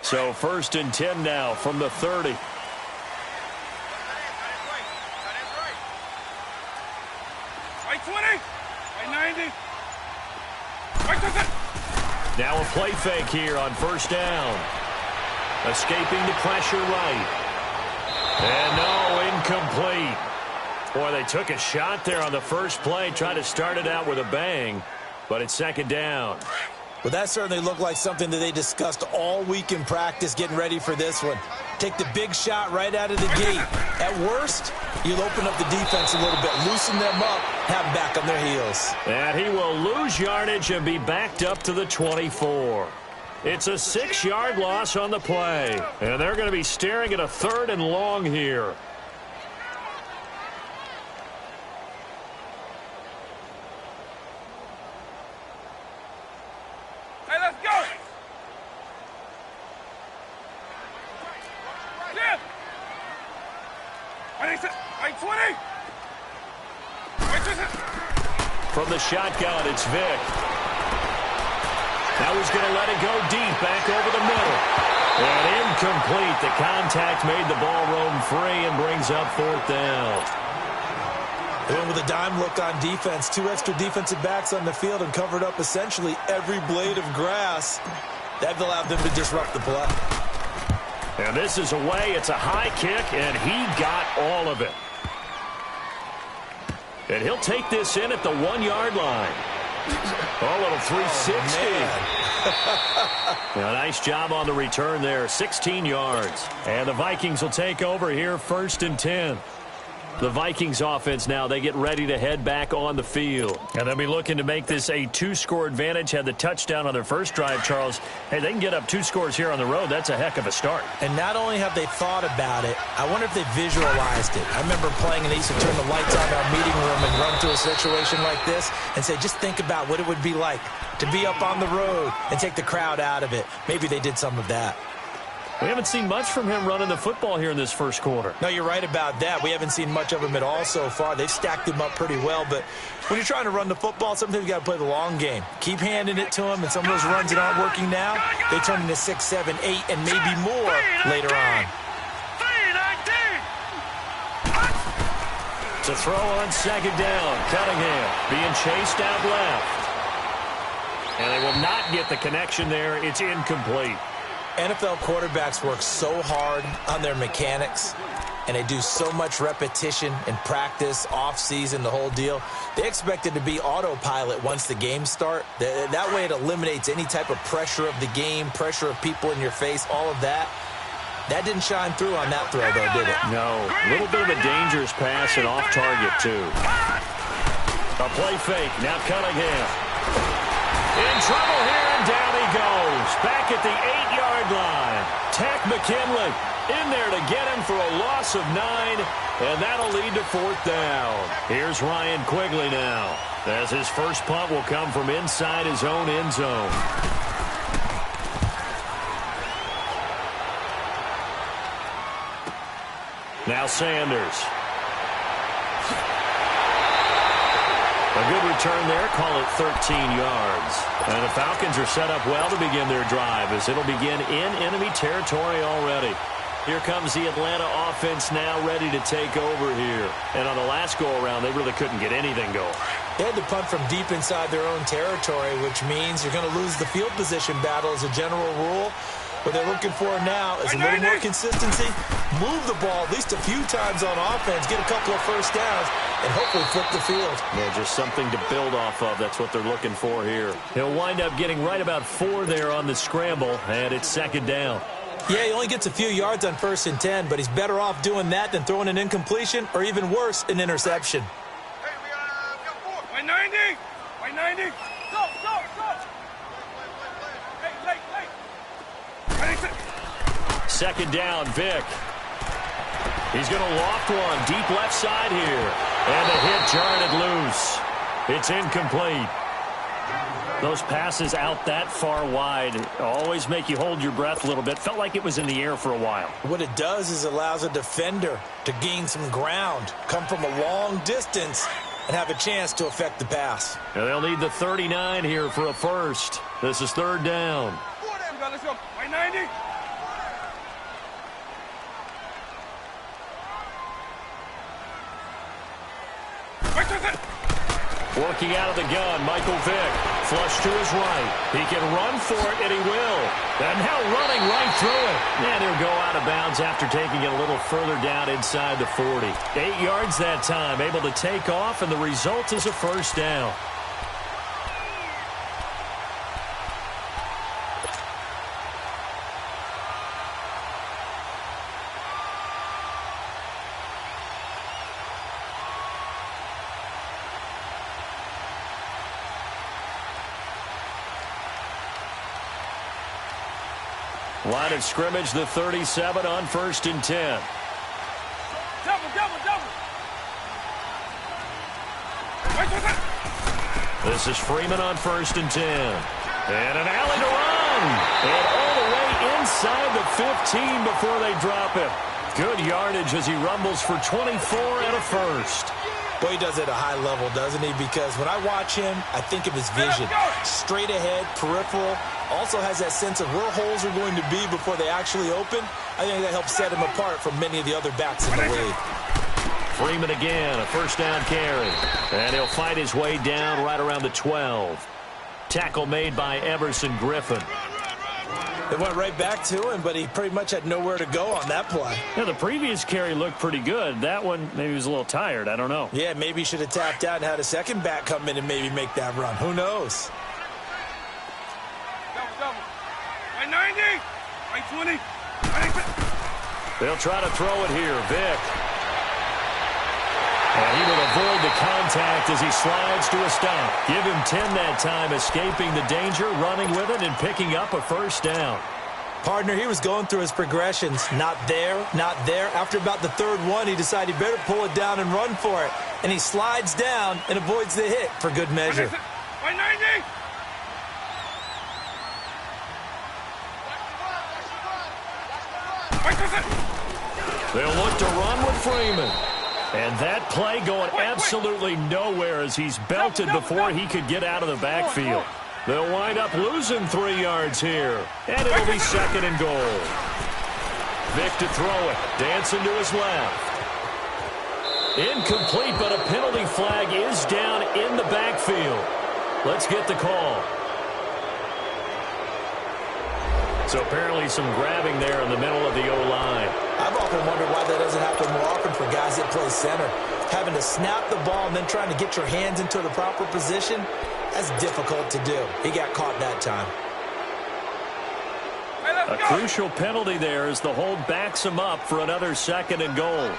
So 1st and 10 now from the 30. Right 20, right 90, right 20. Now a play fake here on 1st down. Escaping the pressure right. And no, incomplete. Boy, they took a shot there on the first play, tried to start it out with a bang, but it's 2nd down. Well, that certainly looked like something that they discussed all week in practice getting ready for this one. Take the big shot right out of the gate. At worst, you'll open up the defense a little bit, loosen them up, have them back on their heels. And he will lose yardage and be backed up to the 24. It's a 6-yard loss on the play. And they're going to be staring at a 3rd and long here. Hey, let's go. Yeah. Right 20. Right 20. From the shotgun, it's Vick. Now he's going to let it go deep, back over the middle. And incomplete. The contact made the ball roam free and brings up 4th down. They went with a dime look on defense. 2 extra defensive backs on the field and covered up essentially every blade of grass. That allowed them to disrupt the play. And this is away. It's a high kick, and he got all of it. And he'll take this in at the 1-yard line. Oh, a little 360. A nice job on the return there. 16 yards. And the Vikings will take over here 1st and 10. The Vikings offense now, they get ready to head back on the field. And they'll be looking to make this a 2-score advantage. Had the touchdown on their first drive, Charles. Hey, they can get up 2 scores here on the road. That's a heck of a start. And not only have they thought about it, I wonder if they visualized it. I remember playing and they used to turn the lights on in our meeting room and run through a situation like this and say, just think about what it would be like to be up on the road and take the crowd out of it. Maybe they did some of that. We haven't seen much from him running the football here in this first quarter. No, you're right about that. We haven't seen much of him at all so far. They've stacked him up pretty well, but when you're trying to run the football, sometimes you got to play the long game. Keep handing it to him, and some of those runs that aren't working now, they turn into 6, 7, 8, and maybe more later on. To throw on 2nd down, Cunningham being chased out left. And they will not get the connection there. It's incomplete. NFL quarterbacks work so hard on their mechanics, and they do so much repetition in practice, off-season, the whole deal. They expect it to be autopilot once the games start. That way it eliminates any type of pressure of the game, pressure of people in your face, all of that. That didn't shine through on that throw, though, did it? No. A little bit of a dangerous pass and off target, too. A play fake. Now Cunningham. In trouble here, and down he goes. Back at the 8-yard line. Tack McKinley in there to get him for a loss of 9, and that'll lead to 4th down. Here's Ryan Quigley now, as his first punt will come from inside his own end zone. Now Sanders. A good return there, call it 13 yards. And the Falcons are set up well to begin their drive as it'll begin in enemy territory already. Here comes the Atlanta offense now ready to take over here. And on the last go-around, they really couldn't get anything going. They had to punt from deep inside their own territory, which means you're going to lose the field position battle as a general rule. What they're looking for now is a little more consistency, move the ball at least a few times on offense, get a couple of first downs, and hopefully flip the field. Yeah, just something to build off of. That's what they're looking for here. He'll wind up getting right about 4 there on the scramble, and it's 2nd down. Yeah, he only gets a few yards on 1st and 10, but he's better off doing that than throwing an incompletion or even worse, an interception. Hey, we got 4. 190. 190. Go, go, go. Late. 2nd down, Vick. He's going to loft one deep left side here. And the hit jarred it loose. It's incomplete. Those passes out that far wide always make you hold your breath a little bit. Felt like it was in the air for a while. What it does is allows a defender to gain some ground, come from a long distance, and have a chance to affect the pass. And they'll need the 39 here for a first. This is 3rd down. Let's go. 90. Working out of the gun, Michael Vick. Flush to his right. He can run for it, and he will. And now running right through it. And he'll go out of bounds after taking it a little further down inside the 40. 8 yards that time, able to take off, and the result is a first down. Line of scrimmage, the 37 on 1st and 10. Double. This is Freeman on 1st and 10. And an alley to run. And all the way inside the 15 before they drop him. Good yardage as he rumbles for 24 and a first. Boy, he does it at a high level, doesn't he? Because when I watch him, I think of his vision. Straight ahead, peripheral. Also has that sense of where holes are going to be before they actually open. I think that helps set him apart from many of the other backs in the league. Freeman again, a first down carry. And he'll fight his way down right around the 12. Tackle made by Everson Griffin. It went right back to him, but he pretty much had nowhere to go on that play. Yeah, the previous carry looked pretty good. That one, maybe he was a little tired. I don't know. Yeah, maybe he should have tapped out and had a second back come in and maybe make that run. Who knows? Double. By 90. By 20. They'll try to throw it here. Vick. And he will avoid the contact as he slides to a stop. Give him 10 that time, escaping the danger, running with it, and picking up a first down. Partner, he was going through his progressions. Not there, not there. After about the third one, he decided he better pull it down and run for it. And he slides down and avoids the hit for good measure. By 90. They'll look to run with Freeman. And that play going absolutely nowhere as he's belted before he could get out of the backfield. They'll wind up losing 3 yards here. And it'll be 2nd and goal. Vick to throw it. Dancing to his left. Incomplete, but a penalty flag is down in the backfield. Let's get the call. So apparently some grabbing there in the middle of the O-line. I've often wondered why that doesn't happen more often for guys that play center. Having to snap the ball and then trying to get your hands into the proper position, that's difficult to do. He got caught that time. A crucial penalty there as the hold backs him up for another 2nd and goal.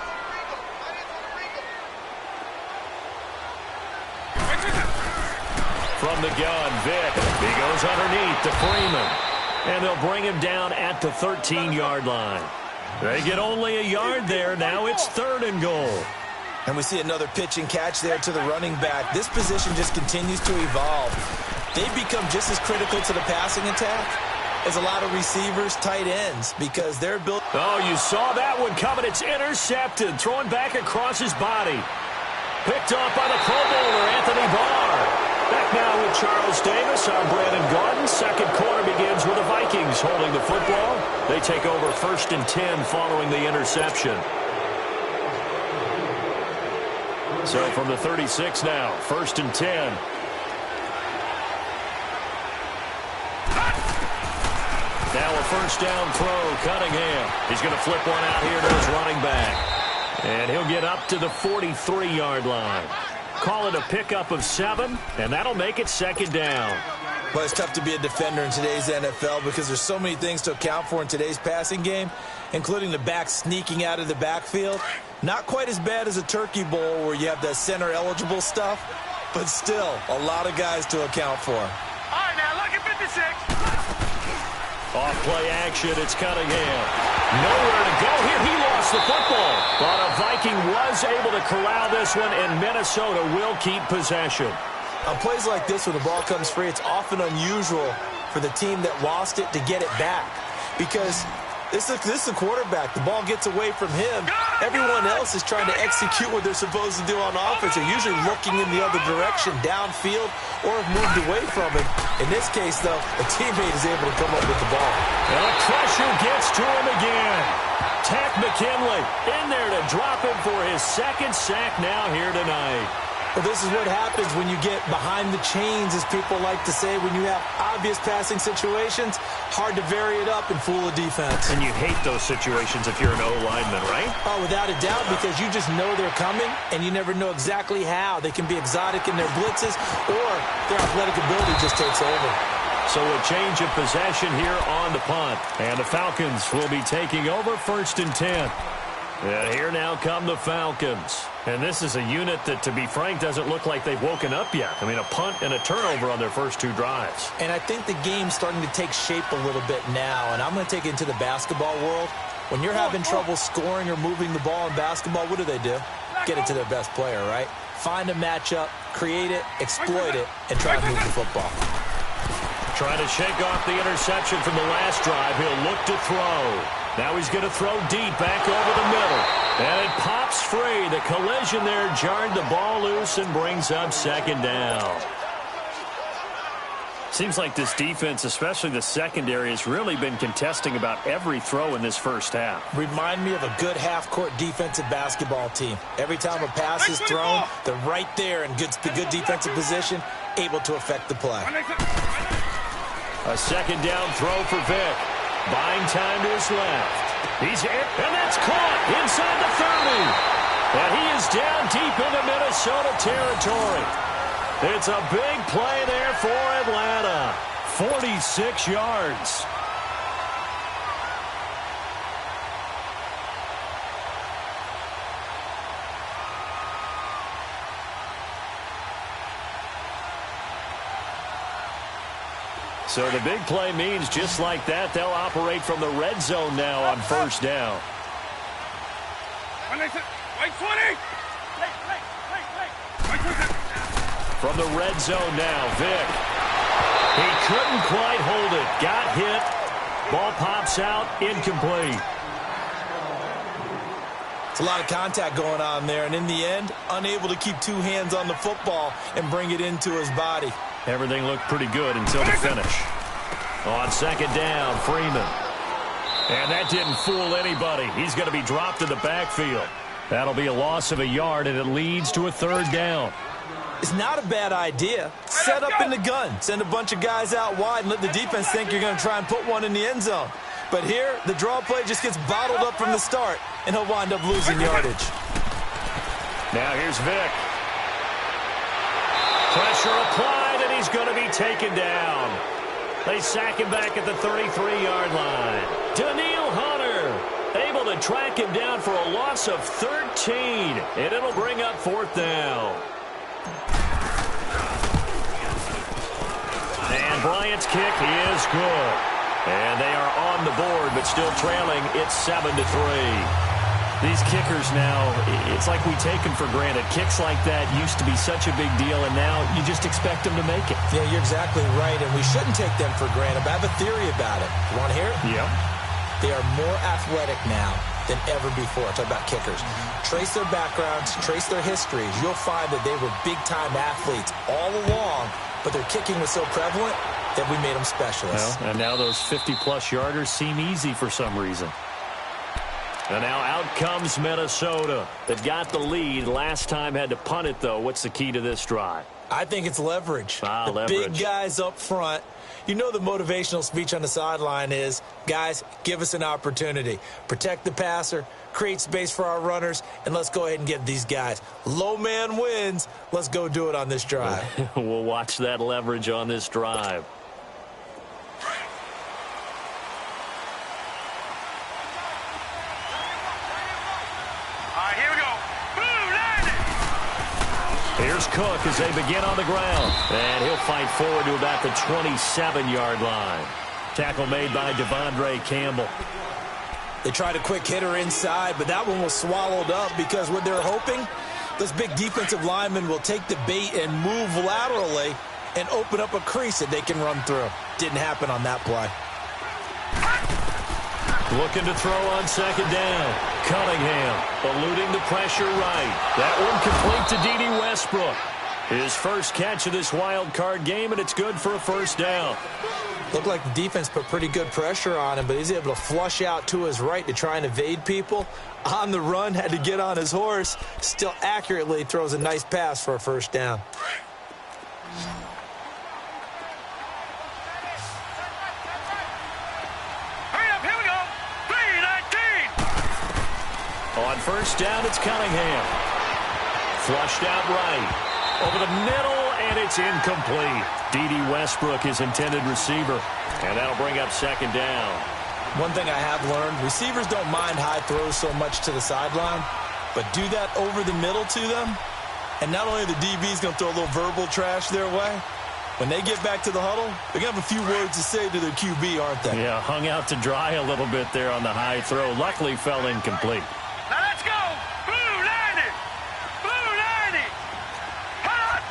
From the gun, Vick. He goes underneath to Freeman. And they'll bring him down at the 13-yard line. They get only a yard there. Now it's 3rd and goal. And we see another pitch and catch there to the running back. This position just continues to evolve. They become just as critical to the passing attack as a lot of receivers, tight ends, because they're built. Oh, you saw that one coming. It's intercepted. Thrown back across his body. Picked up by the Pro Bowler, Anthony Barr. Back now with Charles Davis. I'm Brandon Gordon. 2nd quarter begins with the Vikings holding the football. They take over 1st and 10 following the interception. So from the 36 now, 1st and 10. Now a first down throw, Cunningham. He's going to flip one out here to his running back. And he'll get up to the 43-yard line. Call it a pickup of 7, and that'll make it 2nd down. Well, it's tough to be a defender in today's NFL because there's so many things to account for in today's passing game, including the back sneaking out of the backfield. Not quite as bad as a turkey bowl where you have that center-eligible stuff, but still a lot of guys to account for. All right, now look at 56. Off play action, it's Cunningham. Nowhere to go here. He lost the football. But a Viking was able to corral this one, and Minnesota will keep possession. On plays like this, when the ball comes free, it's often unusual for the team that lost it to get it back. Because this is a quarterback. The ball gets away from him. Everyone else is trying to execute what they're supposed to do on offense. They're usually looking in the other direction, downfield, or have moved away from it. In this case, though, a teammate is able to come up with the ball. And the pressure gets to him again. Tack McKinley in there to drop him for his 2nd sack now here tonight. Well, this is what happens when you get behind the chains, as people like to say. When you have obvious passing situations, hard to vary it up and fool a defense. And you hate those situations if you're an O-lineman, right? Oh, without a doubt, because you just know they're coming, and you never know exactly how. They can be exotic in their blitzes, or their athletic ability just takes over. So a change of possession here on the punt. And the Falcons will be taking over 1st and 10. And here now come the Falcons. And this is a unit that, to be frank, doesn't look like they've woken up yet. I mean, a punt and a turnover on their first 2 drives. And I think the game's starting to take shape a little bit now. And I'm going to take it into the basketball world. When you're having trouble scoring or moving the ball in basketball, what do? Get it to their best player, right? Find a matchup, create it, exploit it, and try to move the football. Trying to shake off the interception from the last drive. He'll look to throw. Now he's going to throw deep back over the middle. And it pops free. The collision there jarred the ball loose and brings up 2nd down. Seems like this defense, especially the secondary, has really been contesting about every throw in this first half. Remind me of a good half-court defensive basketball team. Every time a pass is thrown, they're right there in the good defensive position, able to affect the play. A 2nd down throw for Vick. Buying time to his left. He's hit, and that's caught inside the 30. And he is down deep into Minnesota territory. It's a big play there for Atlanta. 46 yards. So the big play means just like that, they'll operate from the red zone now on 1st down. From the red zone now, Vick. He couldn't quite hold it. Got hit. Ball pops out, incomplete. It's a lot of contact going on there, and in the end, unable to keep 2 hands on the football and bring it into his body. Everything looked pretty good until the finish. On 2nd down, Freeman. And that didn't fool anybody. He's going to be dropped in the backfield. That'll be a loss of a yard, and it leads to a 3rd down. It's not a bad idea. Set up in the gun. Send a bunch of guys out wide and let the defense think you're going to try and put one in the end zone. But here, the draw play just gets bottled up from the start, and he'll wind up losing yardage. Now here's Vick. Pressure applied, and he's going to be taken down. They sack him back at the 33-yard line. Daniil Hunter able to track him down for a loss of 13, and it'll bring up 4th down. And Bryant's kick is good. And they are on the board, but still trailing. It's 7-3. These kickers now, it's like we take them for granted. Kicks like that used to be such a big deal, and now you just expect them to make it. Yeah, you're exactly right, and we shouldn't take them for granted. But I have a theory about it. You want to hear it? Yeah. They are more athletic now than ever before. Talk about kickers. Trace their backgrounds, trace their histories. You'll find that they were big-time athletes all along, but their kicking was so prevalent that we made them specialists. Well, and now those 50-plus yarders seem easy for some reason. And now out comes Minnesota. They've got the lead. Last time had to punt it, though. What's the key to this drive? I think it's leverage. Leverage. Big guys up front. You know the motivational speech on the sideline is, guys, give us an opportunity. Protect the passer, create space for our runners, and let's go ahead and get these guys. Low man wins. Let's go do it on this drive. We'll watch that leverage on this drive. Here's Cook as they begin on the ground. And he'll fight forward to about the 27-yard line. Tackle made by Devondre Campbell. They tried a quick hitter inside, but that one was swallowed up because what they're hoping, those big defensive linemen will take the bait and move laterally and open up a crease that they can run through. Didn't happen on that play. Looking to throw on 2nd down. Cunningham eluding the pressure right. That one complete to D.D. Westbrook. His first catch of this wild card game, and it's good for a first down. Looked like the defense put pretty good pressure on him, but he's able to flush out to his right to try and evade people. On the run, had to get on his horse. Still accurately throws a nice pass for a first down. Hurry up, here we go. 3-19. On first down, it's Cunningham. Flushed out right. Over the middle, and it's incomplete. D.D. Westbrook, his intended receiver. And that'll bring up second down. One thing I have learned, receivers don't mind high throws so much to the sideline, but do that over the middle to them, and not only the DB's going to throw a little verbal trash their way, when they get back to the huddle, they're going to have a few words to say to their QB, aren't they? Yeah, hung out to dry a little bit there on the high throw. Luckily fell incomplete. Now let's go. Blue 90. Blue 90. Hot.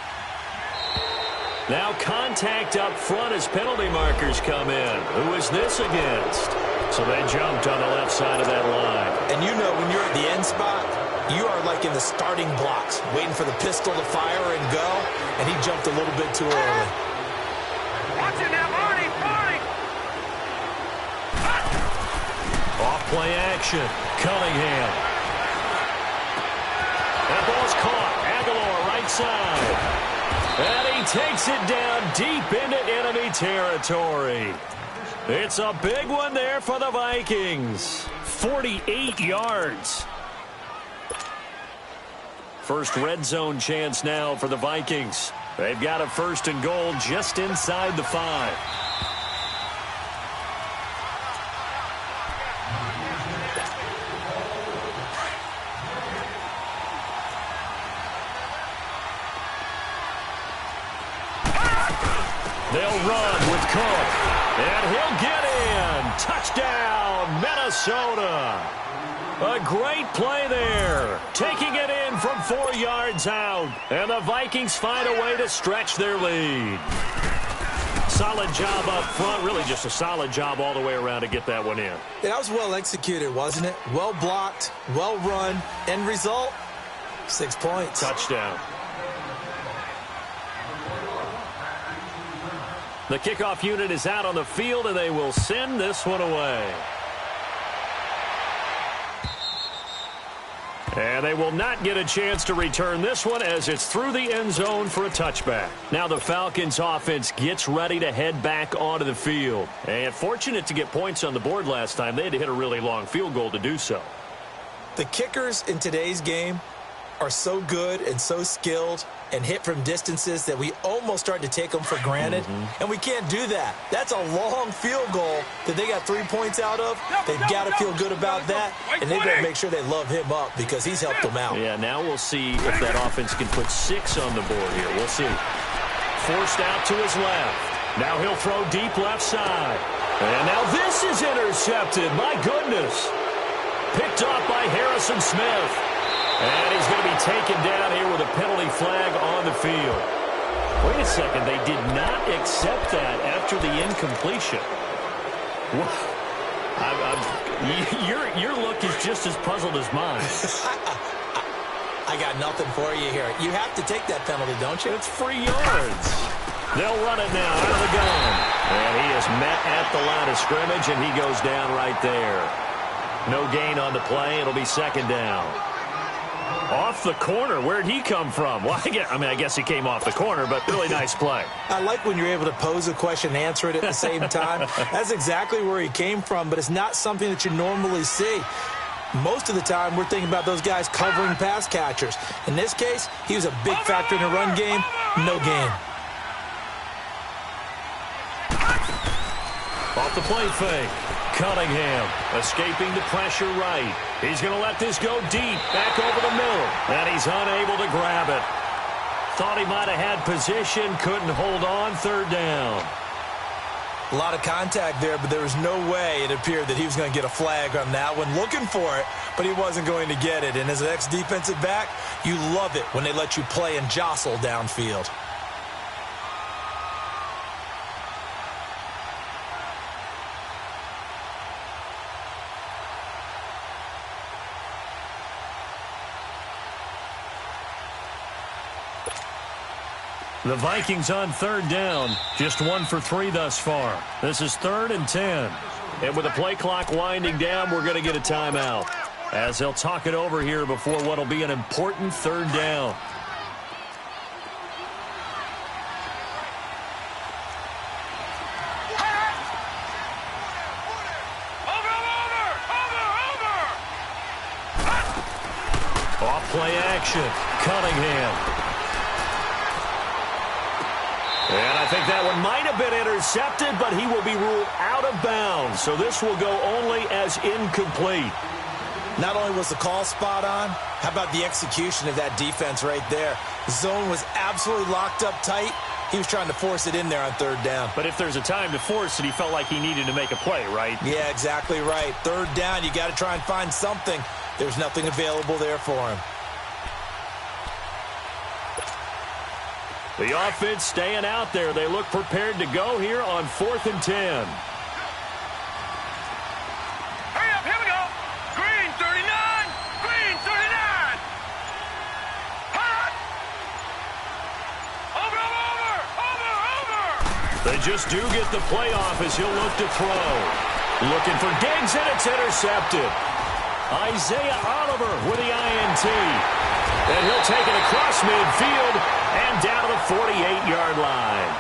Now contact up front as penalty markers come in. Who is this against? So they jumped on the left side of that line. And you know when you're at the end spot, you are like in the starting blocks, waiting for the pistol to fire and go, and he jumped a little bit too early. Watch it now, Barney. Barney. Off play action. Cunningham. That ball's caught. Aguilar right side. And he takes it down deep into enemy territory. It's a big one there for the Vikings. 48 yards. First red zone chance now for the Vikings. They've got a first and goal just inside the 5. They'll run with Cook. And he'll get in. Touchdown, Minnesota. A great play there. Taking it in from 4 yards out. And the Vikings find a way to stretch their lead. Solid job up front. Really just a solid job all the way around to get that one in. Yeah, that was well executed, wasn't it? Well blocked, well run. End result, 6 points. Touchdown. The kickoff unit is out on the field, and they will send this one away. And they will not get a chance to return this one as it's through the end zone for a touchback. Now the Falcons offense gets ready to head back onto the field. And fortunate to get points on the board last time. They had to hit a really long field goal to do so. The kickers in today's game are so good and so skilled and hit from distances that we almost start to take them for granted. And we can't do that. That's a long field goal that they got 3 points out of. They've got to feel good about that, and they've got to make sure they love him up because he's helped them out. Yeah, now we'll see if that offense can put 6 on the board here. We'll see. Forced out to his left. Now he'll throw deep left side. And now this is intercepted. My goodness. Picked off by Harrison Smith. And he's going to be taken down here with a penalty flag on the field. Wait a second. They did not accept that after the incompletion. Your look is just as puzzled as mine. I got nothing for you here. You have to take that penalty, don't you? It's free yards. They'll run it now out of the gun. And he is met at the line of scrimmage, and he goes down right there. No gain on the play. It'll be second down. Off the corner. Where'd he come from? Well, I guess he came off the corner, but really nice play. I like when you're able to pose a question and answer it at the same time. That's exactly where he came from, but it's not something that you normally see. Most of the time, we're thinking about those guys covering pass catchers. In this case, he was a big factor in the run game. No gain. Off the play fake. Cunningham escaping the pressure right. He's going to let this go deep, back over the middle. And he's unable to grab it. Thought he might have had position, couldn't hold on, third down. A lot of contact there, but there was no way it appeared that he was going to get a flag on that one. Looking for it, but he wasn't going to get it. And as an ex-defensive back, you love it when they let you play and jostle downfield. The Vikings on third down. Just 1 for 3 thus far. This is 3rd and 10. And with the play clock winding down, we're going to get a timeout, as they'll talk it over here before what will be an important 3rd down. Off play action. Cunningham. And I think that one might have been intercepted, but he will be ruled out of bounds. So this will go only as incomplete. Not only was the call spot on, how about the execution of that defense right there? The zone was absolutely locked up tight. He was trying to force it in there on 3rd down. But if there's a time to force it, he felt like he needed to make a play, right? Yeah, exactly right. 3rd down, you got to try and find something. There's nothing available there for him. The offense staying out there. They look prepared to go here on 4th and 10. Hurry up, here we go. Green 39, green 39. Hot. Over. They just do get the playoff as he'll look to throw. Looking for Diggs, and it's intercepted. Isaiah Oliver with the INT. And he'll take it across midfield and down to the 48-yard line.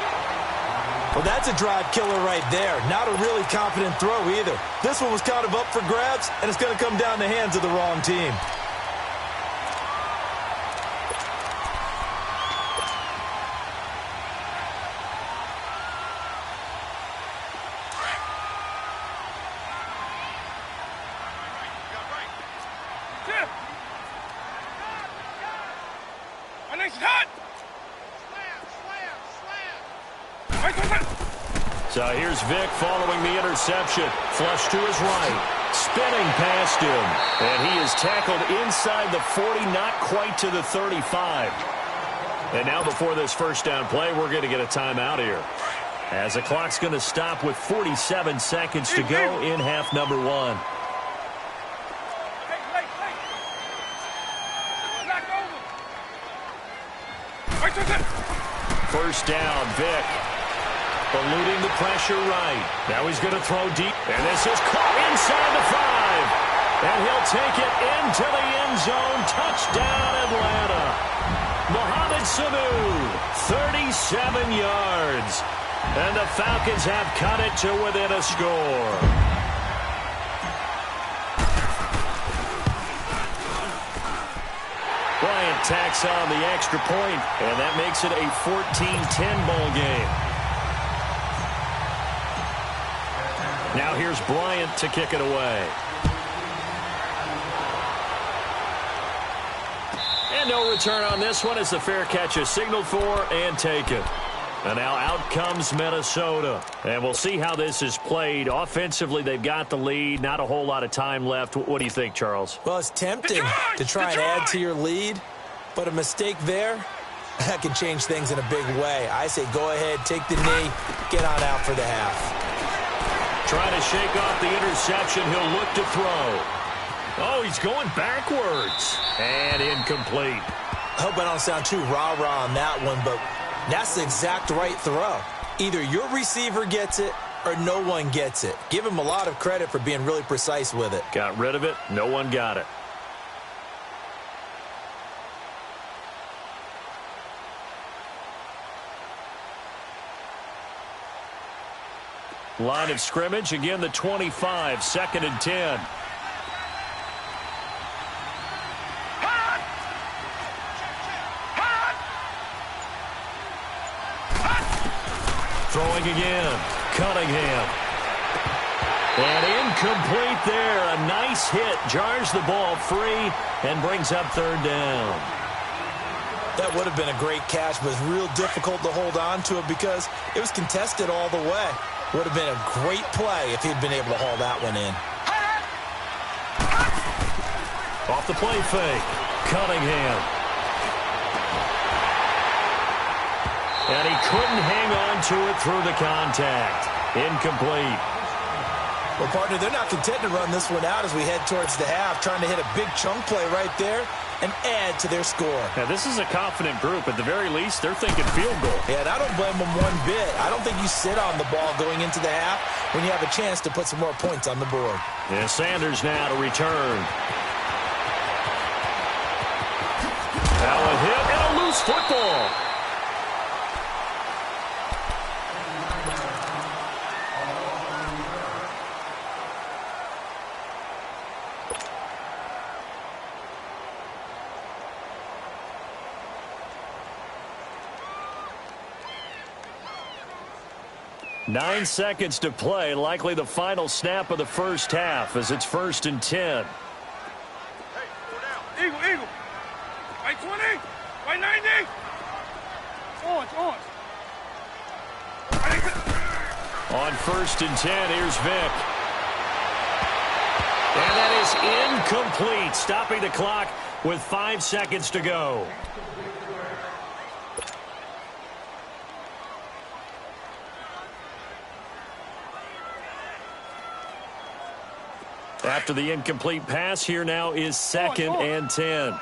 Well, that's a drive killer right there. Not a really confident throw either. This one was kind of up for grabs, and it's going to come down the hands of the wrong team. So here's Vick following the interception. Flush to his right. Spinning past him. And he is tackled inside the 40, not quite to the 35. And now before this first down play, we're going to get a timeout here, as the clock's going to stop with 47 seconds to go in half number 1. First down, Vick. Eluding the pressure right. Now he's going to throw deep. And this is caught inside the 5. And he'll take it into the end zone. Touchdown, Atlanta. Mohamed Sanu, 37 yards. And the Falcons have cut it to within a score. Bryant tacks on the extra point, and that makes it a 14-10 ball game. Now here's Bryant to kick it away. And no return on this one as the fair catch is signaled for and taken. And now out comes Minnesota. And we'll see how this is played. Offensively, they've got the lead. Not a whole lot of time left. What do you think, Charles? Well, it's tempting to try and add to your lead, but a mistake there, that can change things in a big way. I say go ahead, take the knee, get on out for the half. Trying to shake off the interception. He'll look to throw. Oh, he's going backwards. And incomplete. I hope I don't sound too rah-rah on that one, but that's the exact right throw. Either your receiver gets it or no one gets it. Give him a lot of credit for being really precise with it. Got rid of it. No one got it. Line of scrimmage, again the 25, 2nd and 10. Throwing again, Cunningham. And incomplete there. A nice hit, jars the ball free and brings up 3rd down. That would have been a great catch, but it's real difficult to hold on to it because it was contested all the way. Would have been a great play if he'd been able to haul that one in. Off the play fake, Cunningham. And he couldn't hang on to it through the contact. Incomplete. Well, partner, they're not content to run this one out as we head towards the half, trying to hit a big chunk play right there and add to their score. Yeah, this is a confident group. At the very least, they're thinking field goal. Yeah, and I don't blame them one bit. I don't think you sit on the ball going into the half when you have a chance to put some more points on the board. Yeah, Sanders now to return. Now a hit and a loose football. Nine seconds to play, likely the final snap of the first half as it's 1st and 10. Hey, go down. Eagle. White 20. White 90. Orange. On 1st and 10, here's Vic. And that is incomplete, stopping the clock with 5 seconds to go. After the incomplete pass, here now is 2nd and 10.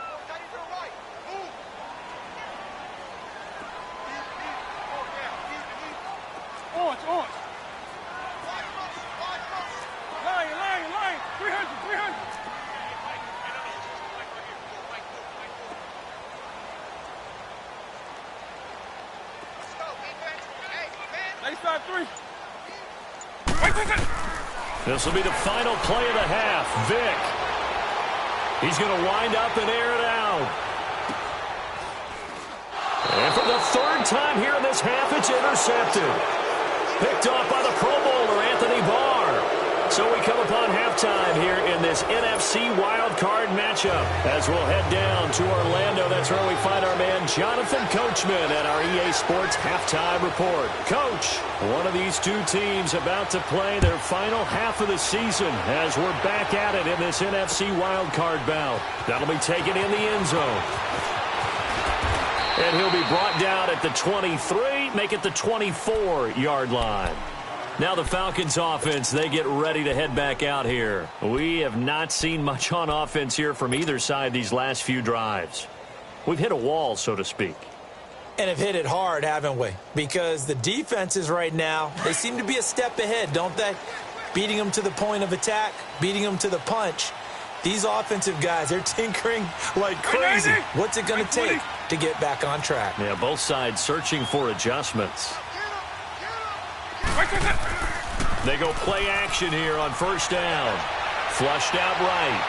Orange. Line. 300. Nice side 3. This will be the final play of the half. Vic. He's going to wind up and air it out. And for the 3rd time here in this half, it's intercepted. Picked off by the Pro Bowler, Anthony Barr. So we come upon halftime here in this NFC wildcard matchup. As we'll head down to Orlando, that's where we find our man Jonathan Coachman at our EA Sports Halftime Report. Coach, one of these two teams about to play their final half of the season as we're back at it in this NFC wildcard bout. That'll be taken in the end zone. And he'll be brought down at the 23, make it the 24-yard line. Now the Falcons offense, they get ready to head back out here. We have not seen much on offense here from either side these last few drives. We've hit a wall, so to speak. And have hit it hard, haven't we? Because the defenses right now, they seem to be a step ahead, don't they? Beating them to the point of attack, beating them to the punch. These offensive guys, they're tinkering like crazy. What's it going to take to get back on track? Yeah, both sides searching for adjustments. They go play action here on 1st down. Flushed out right.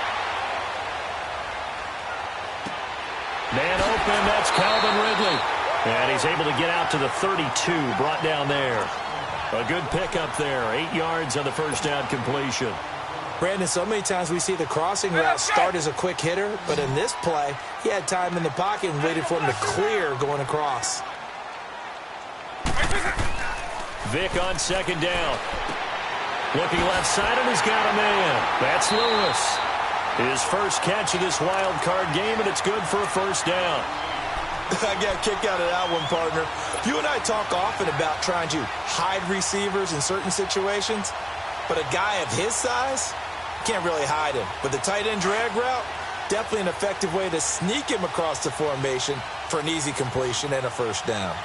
Man open, that's Calvin Ridley. And he's able to get out to the 32, brought down there. A good pickup there, 8 yards on the 1st down completion. Brandon, so many times we see the crossing route start as a quick hitter, but in this play, he had time in the pocket and waited for him to clear going across. Vic on 2nd down. Looking left side, and he's got a man. That's Lewis. His first catch of this wild card game, and it's good for a 1st down. I got a kick out of that one, partner. You and I talk often about trying to hide receivers in certain situations, but a guy of his size, can't really hide him. But the tight end drag route, definitely an effective way to sneak him across the formation for an easy completion and a 1st down.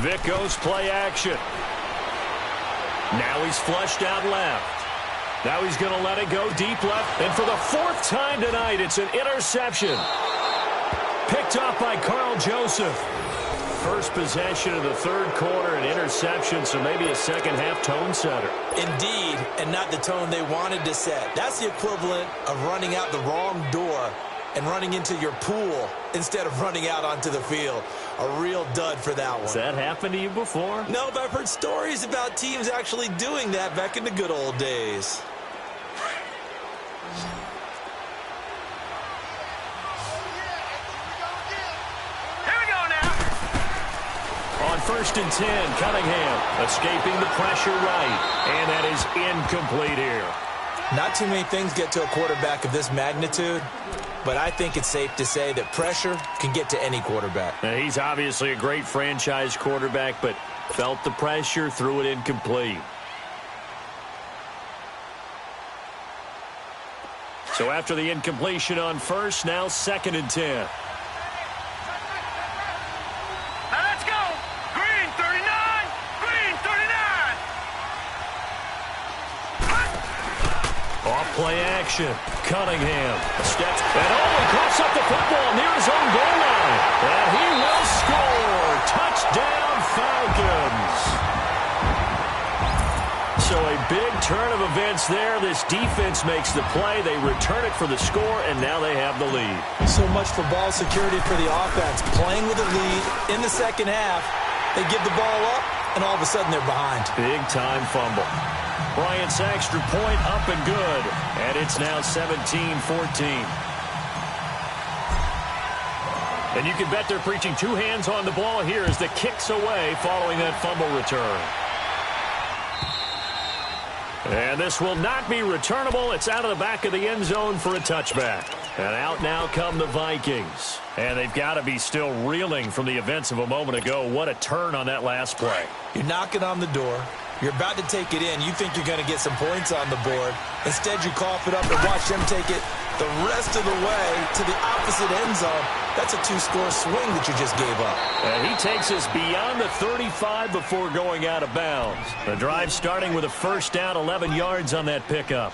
Vic goes play action. Now he's flushed out left. Now he's going to let it go deep left. And for the 4th time tonight, it's an interception. Picked off by Carl Joseph. First possession of the 3rd quarter, an interception, so maybe a second-half tone setter. Indeed, and not the tone they wanted to set. That's the equivalent of running out the wrong door and running into your pool instead of running out onto the field. A real dud for that one. Has that happened to you before? No, but I've heard stories about teams actually doing that back in the good old days. Here we go now. On 1st and 10, Cunningham escaping the pressure right. And that is incomplete here. Not too many things get to a quarterback of this magnitude but I think it's safe to say that pressure can get to any quarterback. Now, he's obviously a great franchise quarterback, but felt the pressure, threw it incomplete. So after the incompletion on first, now 2nd and 10. Now let's go. Green 39. Green 39. Off play action. Cunningham steps and he coughs up the football near his own goal line. And he will score. Touchdown Falcons. So a big turn of events there. This defense makes the play. They return it for the score, and now they have the lead. So much for ball security for the offense. Playing with a lead in the second half, they give the ball up, and all of a sudden they're behind. Big-time fumble. Bryant's extra point up and good, and it's now 17-14. And you can bet they're preaching two hands on the ball here as the kick's away following that fumble return. And this will not be returnable. It's out of the back of the end zone for a touchback. And out now come the Vikings. And they've got to be still reeling from the events of a moment ago. What a turn on that last play. You're knocking on the door. You're about to take it in. You think you're going to get some points on the board. Instead, you cough it up and watch them take it the rest of the way to the opposite end zone. That's a two-score swing that you just gave up. And he takes us beyond the 35 before going out of bounds. The drive starting with a first down, 11 yards on that pickup.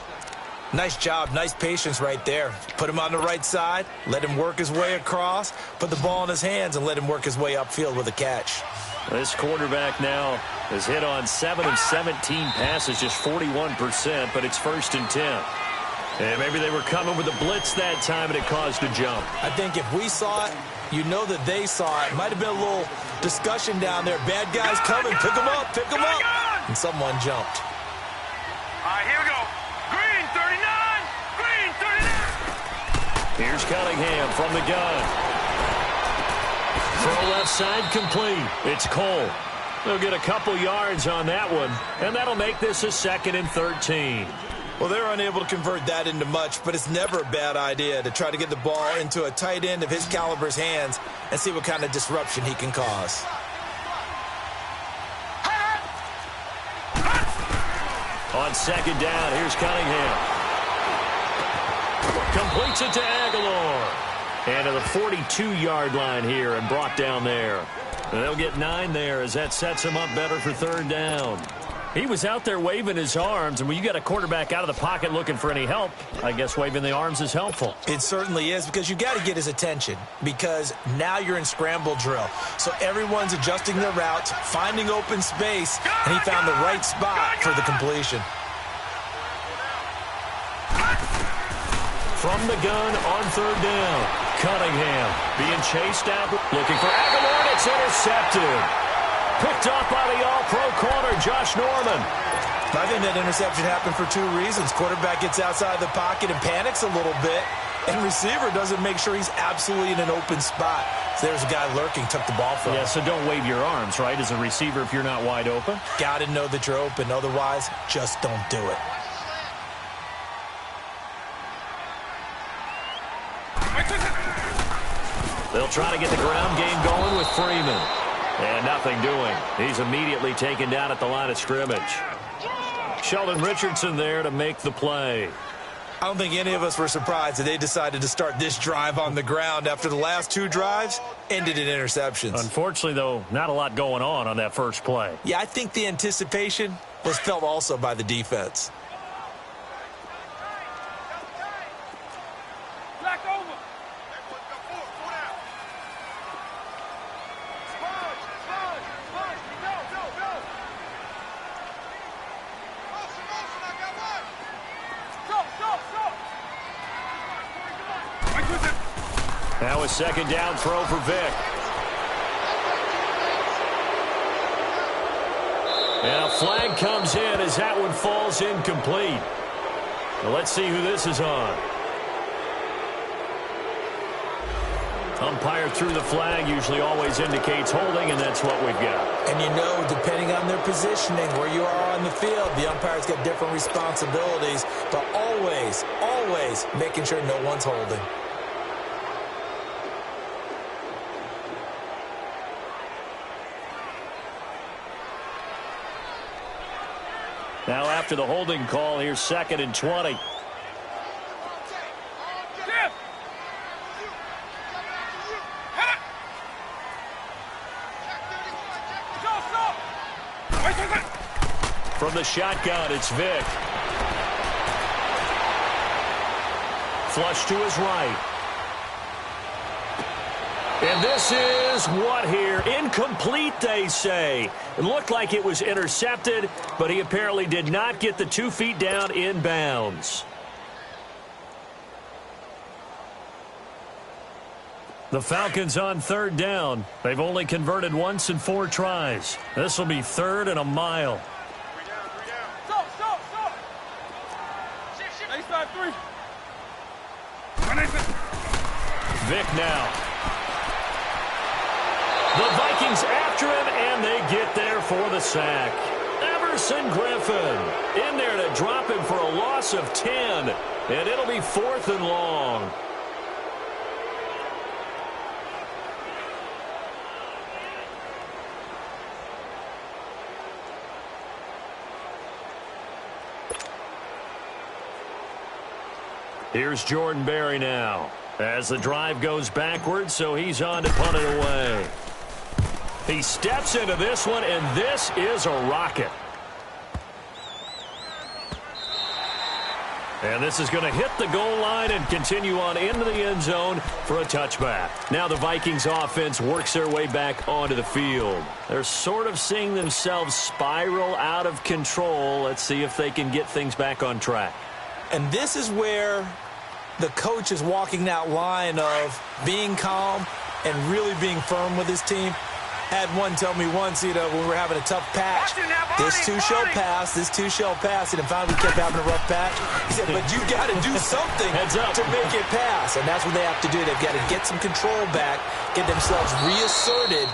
Nice job, nice patience right there. Put him on the right side, let him work his way across, put the ball in his hands, and let him work his way upfield with a catch. This quarterback now has hit on 7 of 17 passes, just 41%, but it's 1st and 10. And maybe they were coming with a blitz that time, and it caused a jump. I think if we saw it, you know that they saw it. Might have been a little discussion down there. Bad guys coming. Pick them up. Pick them up. And someone jumped. All right, here we go. Green 39. Green 39. Here's Cunningham from the gun. Throw left side complete. It's Cole. They'll get a couple yards on that one, and that'll make this a 2nd and 13. Well, they're unable to convert that into much, but it's never a bad idea to try to get the ball into a tight end of his caliber's hands and see what kind of disruption he can cause. On 2nd down, here's Cunningham. Completes it to Aguilar. And to the 42-yard line here and brought down there. And they'll get 9 there as that sets him up better for 3rd down. He was out there waving his arms, and when you got a quarterback out of the pocket looking for any help, I guess waving the arms is helpful. It certainly is, because you got to get his attention, because now you're in scramble drill. So everyone's adjusting their routes, finding open space, and he found the right spot for the completion. From the gun on 3rd down, Cunningham being chased out, looking for Aguilar, and it's intercepted. Picked up by the all-pro corner, Josh Norman. I think that interception happened for 2 reasons. Quarterback gets outside the pocket and panics a little bit, and receiver doesn't make sure he's absolutely in an open spot. So there's a guy lurking, took the ball from him. Yeah, so don't wave your arms, right, as a receiver if you're not wide open. Got to know that you're open. Otherwise, just don't do it. They'll try to get the ground game going with Freeman. And nothing doing. He's immediately taken down at the line of scrimmage. Sheldon Richardson there to make the play. I don't think any of us were surprised that they decided to start this drive on the ground after the last 2 drives ended in interceptions. Unfortunately, though, not a lot going on that first play. Yeah, I think the anticipation was felt also by the defense. Now a 2nd down throw for Vic. And a flag comes in as that one falls incomplete. Well, let's see who this is on. Umpire threw the flag, usually always indicates holding, and that's what we've got. And you know, depending on their positioning, where you are on the field, the umpire's got different responsibilities, but always, always making sure no one's holding. Now after the holding call, here's 2nd and 20. From the shotgun, it's Vic. Flush to his right. And this is what here? Incomplete, they say. It looked like it was intercepted, but he apparently did not get the 2 feet down in bounds. The Falcons on 3rd down. They've only converted once in 4 tries. This will be 3rd and a mile. Vic now. The Vikings after him, and they get there for the sack. Everson Griffin in there to drop him for a loss of 10, and it'll be 4th and long. Here's Jordan Berry now as the drive goes backwards, so he's on to punt it away. He steps into this one, and this is a rocket. And this is going to hit the goal line and continue on into the end zone for a touchback. Now the Vikings offense works their way back onto the field. They're sort of seeing themselves spiral out of control. Let's see if they can get things back on track. And this is where the coach is walking that line of being calm and really being firm with his team. Had one tell me once, when we were having a tough patch, this too shall pass, this too shall pass. And finally we kept having a rough patch. He said, but you got to do something to make it pass. And that's what they have to do. They've got to get some control back, get themselves reasserted,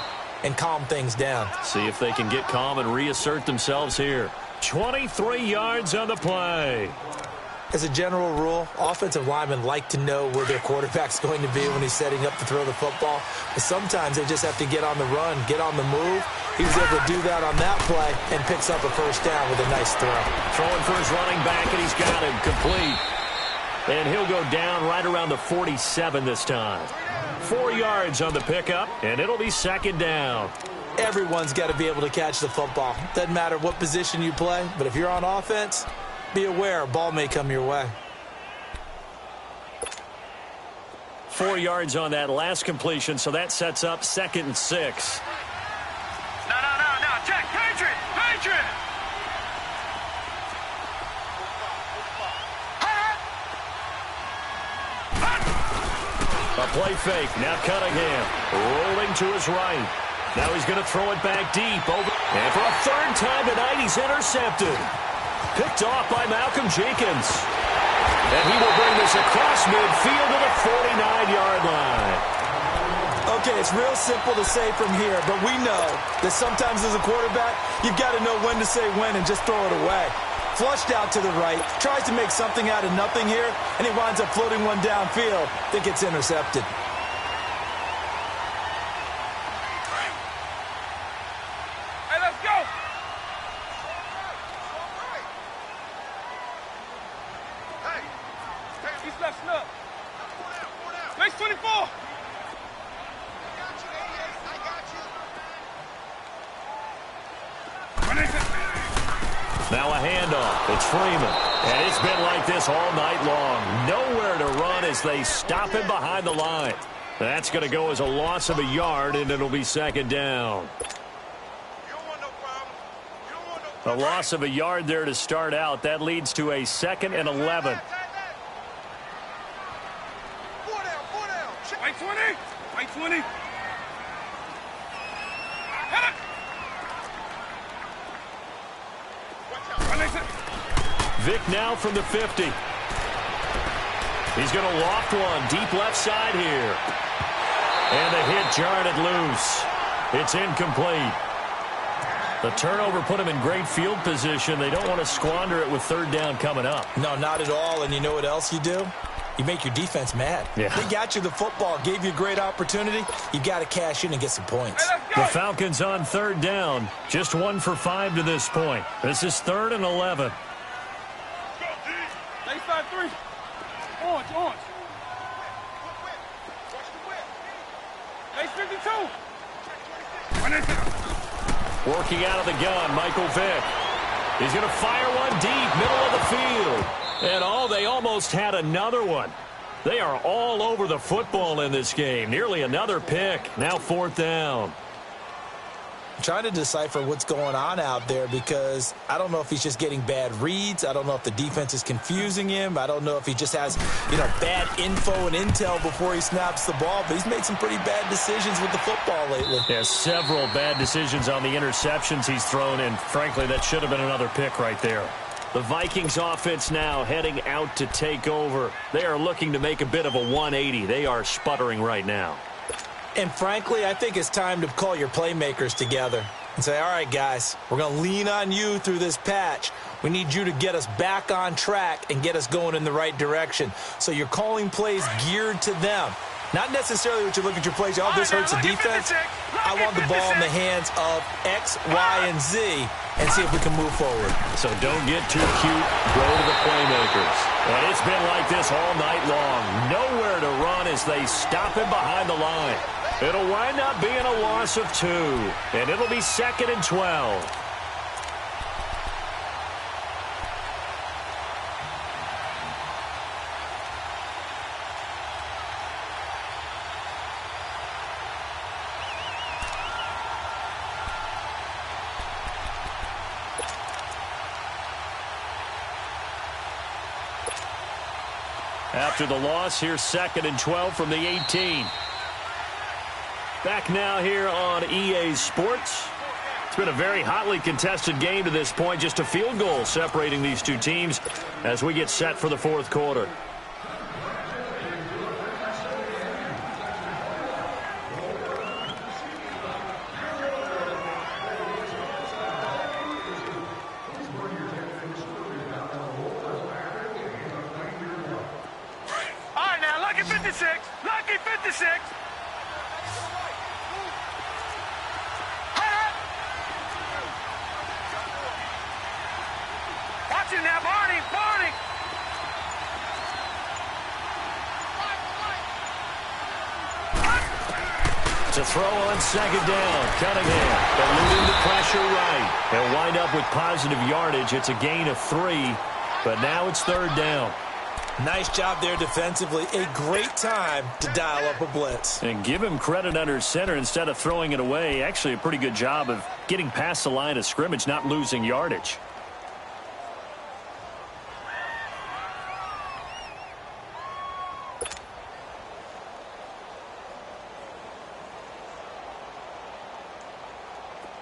and calm things down. See if they can get calm and reassert themselves here. 23 yards on the play. As a general rule, offensive linemen like to know where their quarterback's going to be when he's setting up to throw the football. But sometimes they just have to get on the run, get on the move. He was able to do that on that play and picks up a first down with a nice throw. Throwing for his running back, and he's got him complete. And he'll go down right around the 47 this time. 4 yards on the pickup, and it'll be 2nd down. Everyone's got to be able to catch the football. Doesn't matter what position you play, but if you're on offense, be aware a ball may come your way. 4 yards on that last completion, so that sets up 2nd and 6. No. Check. Patriot. A play fake. Now Cunningham rolling to his right. Now he's going to throw it back deep. Over. And for a 3rd time tonight, he's intercepted. Picked off by Malcolm Jenkins. And he will bring this across midfield to the 49-yard line. Okay, it's real simple to say from here, but we know that sometimes as a quarterback, you've got to know when to say when and just throw it away. Flushed out to the right, tries to make something out of nothing here, and he winds up floating one downfield that gets intercepted. Hey, let's go. He's left up. Base 24. Now a handoff. It's Freeman. And it's been like this all night long. Nowhere to run as they stop him behind the line. That's going to go as a loss of a yard, and it'll be 2nd down. A loss of a yard there to start out. That leads to a 2nd and 11. White 20. Vic now from the 50. He's going to loft one deep left side here. And the hit jarred it loose. It's incomplete. The turnover put him in great field position. They don't want to squander it with 3rd down coming up. No, not at all. And you know what else you do? You make your defense mad. Yeah. They got you the football, gave you a great opportunity. You got to cash in and get some points. The Falcons on 3rd down. Just 1 for 5 to this point. This is 3rd and 11. Late 5-3. Orange. Late 52. Working out of the gun, Michael Vick. He's going to fire one deep, middle of the field. And they almost had another one. They are all over the football in this game. Nearly another pick. Now 4th down. I'm trying to decipher what's going on out there because I don't know if he's just getting bad reads. I don't know if the defense is confusing him. I don't know if he just has, bad info and intel before he snaps the ball. But he's made some pretty bad decisions with the football lately. Yeah, several bad decisions on the interceptions he's thrown, and frankly, that should have been another pick right there. The Vikings offense now heading out to take over. They are looking to make a bit of a 180. They are sputtering right now. And frankly, I think it's time to call your playmakers together and say, all right, guys, we're going to lean on you through this patch. We need you to get us back on track and get us going in the right direction. So you're calling plays geared to them. Not necessarily what you look at your plays, this hurts the defense. I want the ball in the hands of X, Y, and Z and see if we can move forward. So don't get too cute. Go to the playmakers. And it's been like this all night long. Nowhere to run as they stop him behind the line. It'll wind up being a loss of 2. And it'll be 2nd and 12. After the loss, here's 2nd and 12 from the 18. Back now here on EA Sports. It's been a very hotly contested game to this point. Just a field goal separating these two teams as we get set for the 4th quarter. Lucky 56. Watch it now, Barney. To throw on 2nd down, Cunningham eluding the pressure right. They'll wind up with positive yardage. It's a gain of 3, but now it's 3rd down. Nice job there defensively. A great time to dial up a blitz. And give him credit under center instead of throwing it away. Actually a pretty good job of getting past the line of scrimmage, not losing yardage.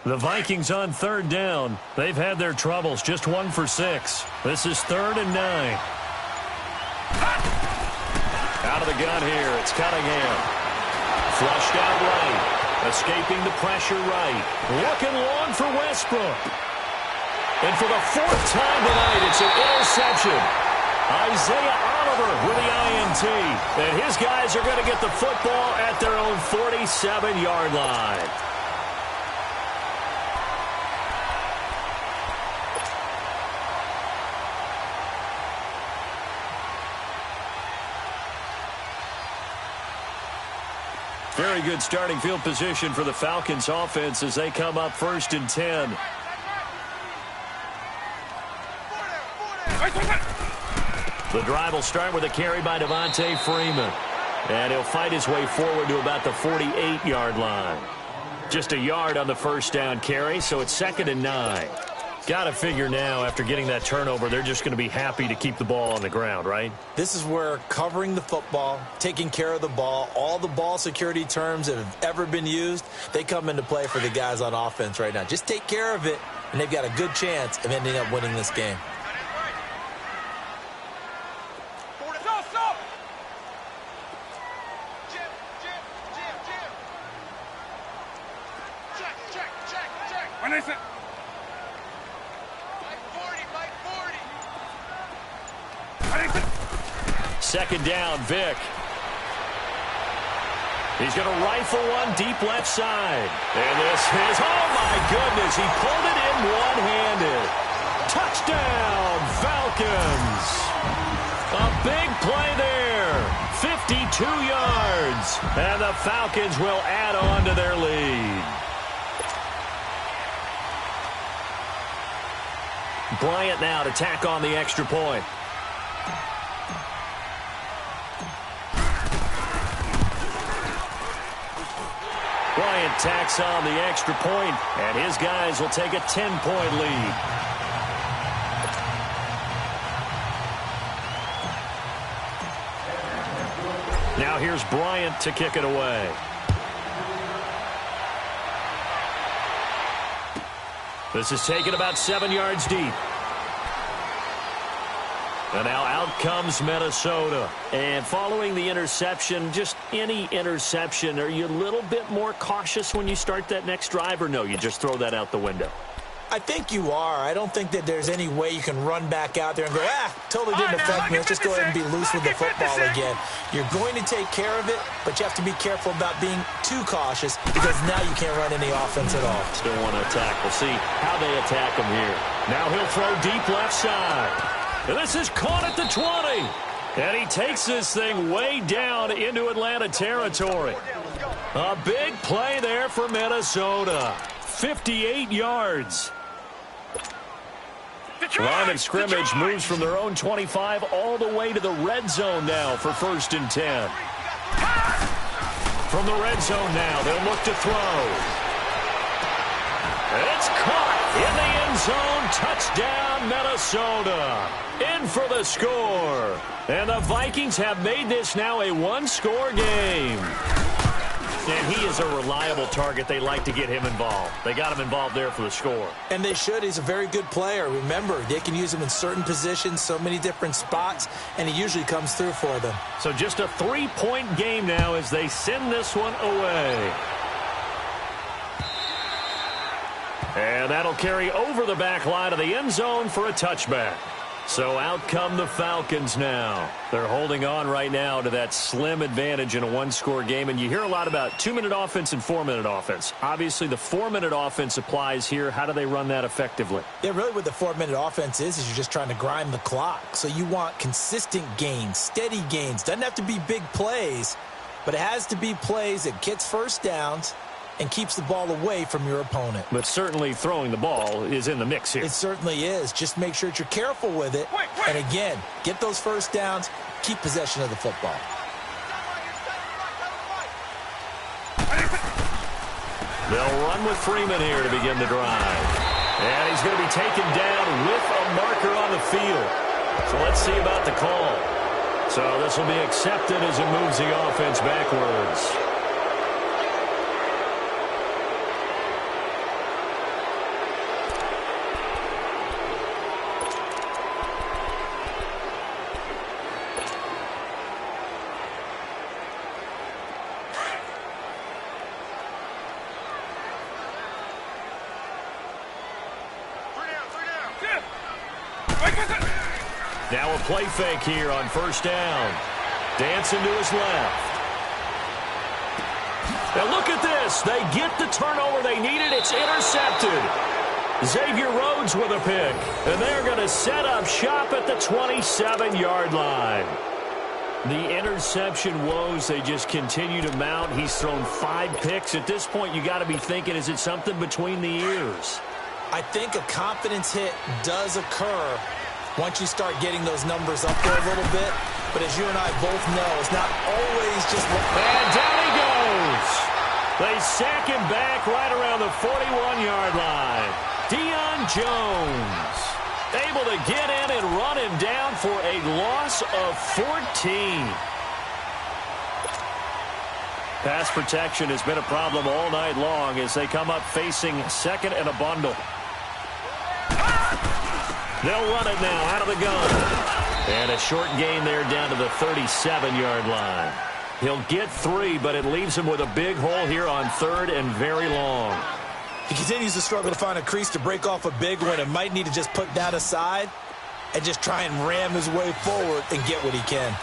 The Vikings on 3rd down. They've had their troubles. Just 1 for 6. This is 3rd and 9. Out of the gun here, it's Cunningham. Flushed out right. Escaping the pressure right. Looking long for Westbrook. And for the 4th time tonight, it's an interception. Isaiah Oliver with the INT. And his guys are going to get the football at their own 47-yard line. Very good starting field position for the Falcons offense as they come up 1st and 10. The drive will start with a carry by Devontae Freeman. And he'll fight his way forward to about the 48-yard line. Just a yard on the 1st down carry, so it's 2nd and 9. Got to figure now, after getting that turnover, they're just going to be happy to keep the ball on the ground, right? This is where covering the football, taking care of the ball, all the ball security terms that have ever been used, they come into play for the guys on offense right now. Just take care of it, and they've got a good chance of ending up winning this game. second down, Vic. He's going to rifle one deep left side. And this is, oh my goodness, he pulled it in one-handed. Touchdown, Falcons. A big play there. 52 yards. And the Falcons will add on to their lead. Bryant now to tack on the extra point. Bryant tacks on the extra point, and his guys will take a 10-point lead. Now here's Bryant to kick it away. This is taken about 7 yards deep. And now out comes Minnesota. And following the interception, just any interception, are you a little bit more cautious when you start that next drive, or no, you just throw that out the window? I think you are. I don't think that there's any way you can run back out there and go, totally didn't affect me. Let's just go ahead and be loose with the football again. You're going to take care of it, but you have to be careful about being too cautious because now you can't run any offense at all. Still want to attack. We'll see how they attack him here. Now he'll throw deep left side. And this is caught at the 20. And he takes this thing way down into Atlanta territory. A big play there for Minnesota. 58 yards. Line of scrimmage moves from their own 25 all the way to the red zone now for 1st and 10. From the red zone now, they'll look to throw. It's caught in the end zone. Touchdown, Minnesota. In for the score. And the Vikings have made this now a one-score game. And he is a reliable target. They like to get him involved. They got him involved there for the score. And they should. He's a very good player. Remember, they can use him in certain positions, so many different spots, and he usually comes through for them. So just a 3-point game now as they send this one away. And that'll carry over the back line of the end zone for a touchback. So out come the Falcons now. They're holding on right now to that slim advantage in a one-score game. And you hear a lot about 2-minute offense and 4-minute offense. Obviously, the 4-minute offense applies here. How do they run that effectively? Yeah, really what the 4-minute offense is you're just trying to grind the clock. So you want consistent gains, steady gains. Doesn't have to be big plays, but it has to be plays that gets first downs and keeps the ball away from your opponent. But certainly throwing the ball is in the mix here. It certainly is. Just make sure that you're careful with it. And again, get those first downs, keep possession of the football. They'll run with Freeman here to begin the drive. And he's going to be taken down with a marker on the field. So let's see about the call. So this will be accepted as it moves the offense backwards. Now a play fake here on first down. Dancing to his left. Now look at this. They get the turnover they needed. It's intercepted. Xavier Rhodes with a pick. And they're going to set up shop at the 27-yard line. The interception woes, they just continue to mount. He's thrown 5 picks. At this point, you got to be thinking, is it something between the ears? I think a confidence hit does occur once you start getting those numbers up there a little bit. But as you and I both know, it's not always just... And down he goes. They sack him back right around the 41-yard line. Deion Jones able to get in and run him down for a loss of 14. Pass protection has been a problem all night long as they come up facing second and a bundle. They'll run it now out of the gun. And a short gain there down to the 37-yard line. He'll get 3, but it leaves him with a big hole here on third and very long. He continues to struggle to find a crease to break off a big one and might need to just put that aside and just try and ram his way forward and get what he can.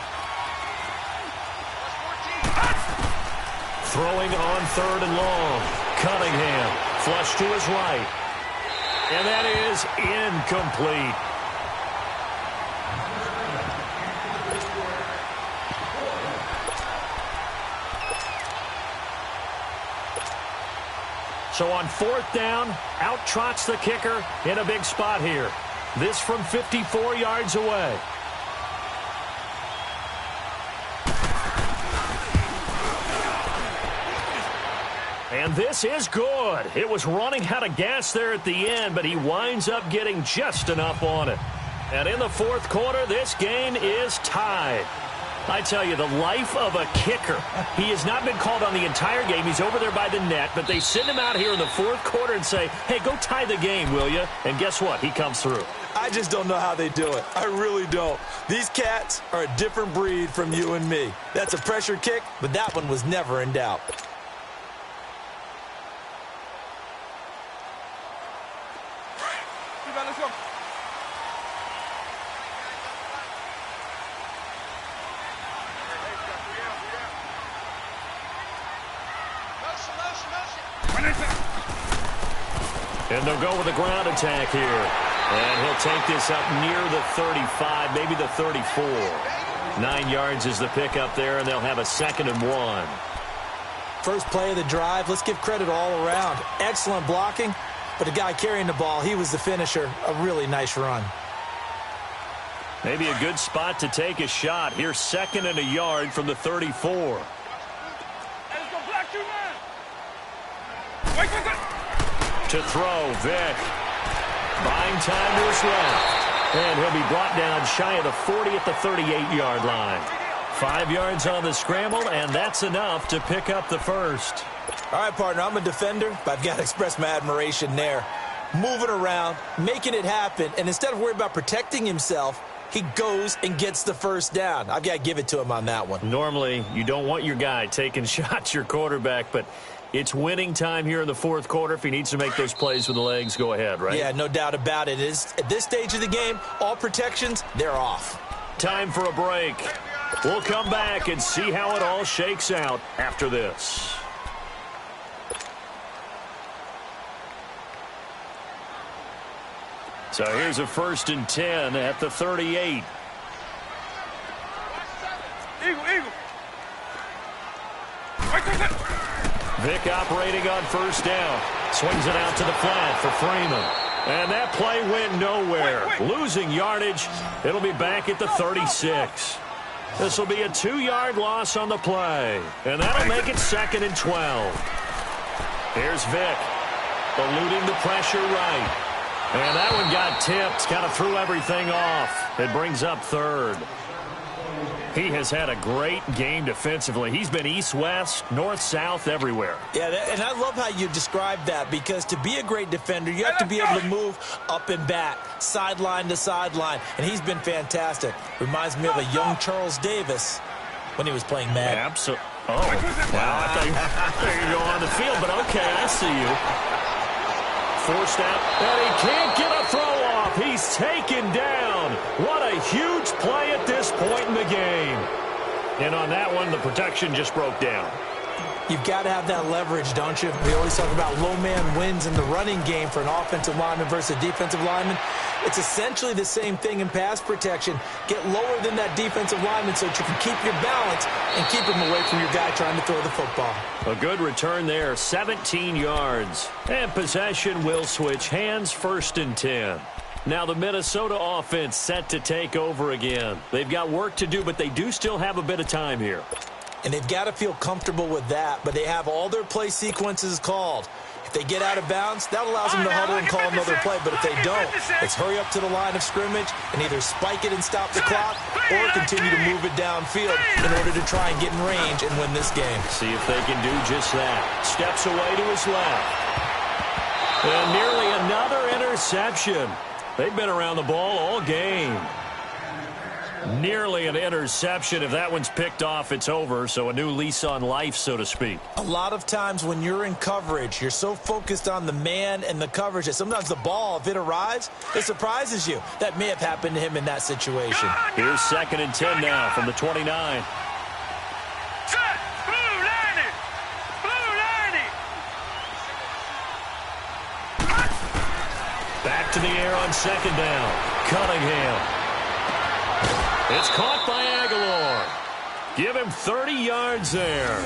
Throwing on 3rd and long. Cunningham, flush to his right. And that is incomplete. So on 4th down, out trots the kicker in a big spot here. This from 54 yards away. And this is good. It was running out of gas there at the end, but he winds up getting just enough on it. And in the 4th quarter, this game is tied. I tell you, the life of a kicker. He has not been called on the entire game. He's over there by the net, but they send him out here in the 4th quarter and say, hey, go tie the game, will you? And guess what? He comes through. I just don't know how they do it. I really don't. These cats are a different breed from you and me. That's a pressure kick, but that one was never in doubt. Let's go. And they'll go with a ground attack here. And he'll take this up near the 35, maybe the 34. 9 yards is the pickup there, and they'll have a 2nd and 1. First play of the drive, let's give credit all around. Excellent blocking, but the guy carrying the ball, he was the finisher. A really nice run. Maybe a good spot to take a shot. Here's 2nd and a yard from the 34. Let's go, black you, man. Wait, wait, wait. To throw, Vic. Buying time to his left. And he'll be brought down shy of the 40 at the 38-yard line. 5 yards on the scramble, and that's enough to pick up the first. All right, partner, I'm a defender, but I've got to express my admiration there. Moving around, making it happen, and instead of worrying about protecting himself, he goes and gets the first down. I've got to give it to him on that one. Normally, you don't want your guy taking shots, your quarterback, but it's winning time here in the 4th quarter. If he needs to make those plays with the legs, go ahead, right? Yeah, no doubt about it. At this stage of the game, all protections, they're off. Time for a break. We'll come back and see how it all shakes out after this. So here's a 1st and 10 at the 38. Eagle, eagle. Wait, wait, wait. Vic operating on 1st down. Swings it out to the flat for Freeman. And that play went nowhere. Losing yardage. It'll be back at the 36. This will be a 2-yard loss on the play. And that'll make it 2nd and 12. Here's Vic. Eluding the pressure right. And that one got tipped. Kind of threw everything off. It brings up 3rd. He has had a great game defensively. He's been east-west, north-south, everywhere. Yeah, and I love how you described that, because to be a great defender, you have to be able to move up and back, sideline to sideline, and he's been fantastic. Reminds me of a young Charles Davis when he was playing Madden. Absolutely. Oh, wow, I thought you were going on the field, but okay, I see you. Forced out, and he can't get a throw off. He's taken down. What a huge play at this point in the game. And on that one, the protection just broke down. You've got to have that leverage, don't you? We always talk about low man wins in the running game for an offensive lineman versus a defensive lineman. It's essentially the same thing in pass protection. Get lower than that defensive lineman so that you can keep your balance and keep him away from your guy trying to throw the football. A good return there, 17 yards. And possession will switch hands, 1st and 10. Now the Minnesota offense set to take over again. They've got work to do, but they do still have a bit of time here. And they've got to feel comfortable with that, but they have all their play sequences called. If they get out of bounds, that allows them to huddle and call another play. But if they don't, it's hurry up to the line of scrimmage and either spike it and stop the clock or continue to move it downfield in order to try and get in range and win this game. See if they can do just that. Steps away to his left. And nearly another interception. They've been around the ball all game. Nearly an interception. If that one's picked off, it's over. So a new lease on life, so to speak. A lot of times when you're in coverage, you're so focused on the man and the coverage that sometimes the ball, if it arrives, it surprises you. That may have happened to him in that situation. Here's 2nd and 10 now from the 29. Set, blue, line it. in the air on second down. Cunningham. It's caught by Aguilar. Give him 30 yards there.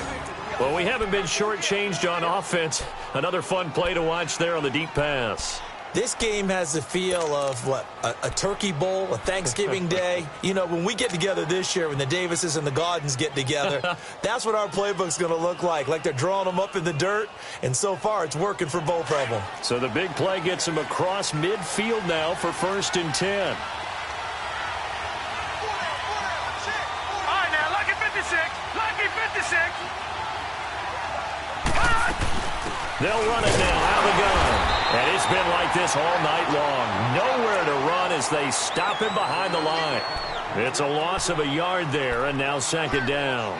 Well, we haven't been shortchanged on offense. Another fun play to watch there on the deep pass. This game has the feel of, what, a turkey bowl, a Thanksgiving day. You know, when we get together this year, when the Davises and the Gaudens get together, that's what our playbook's going to look like they're drawing them up in the dirt, and so far it's working for both of them. So the big play gets him across midfield now for 1st and 10. All right, now, lucky 56. Lucky 56. They'll run it now out of the gun. And it's been like this all night long. Nowhere to run as they stop him behind the line. It's a loss of a yard there, and now 2nd down.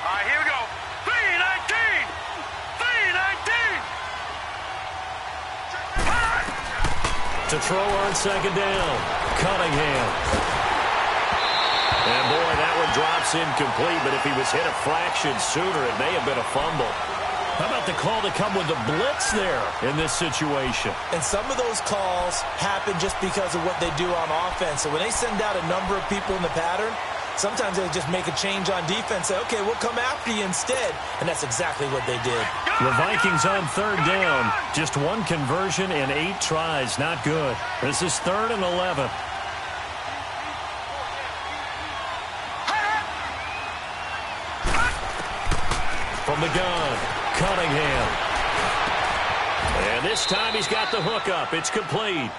All right, here we go. 319. 319. To throw on 2nd down. Cunningham. And boy, that one drops incomplete, but if he was hit a fraction sooner, it may have been a fumble. How about the call to come with the blitz there in this situation? And some of those calls happen just because of what they do on offense. So when they send out a number of people in the pattern, sometimes they just make a change on defense, say, okay, we'll come after you instead. And that's exactly what they did. The Vikings on 3rd down. Just 1 conversion in 8 tries. Not good. This is 3rd and 11. From the gun, Cunningham. And this time he's got the hook up. It's complete.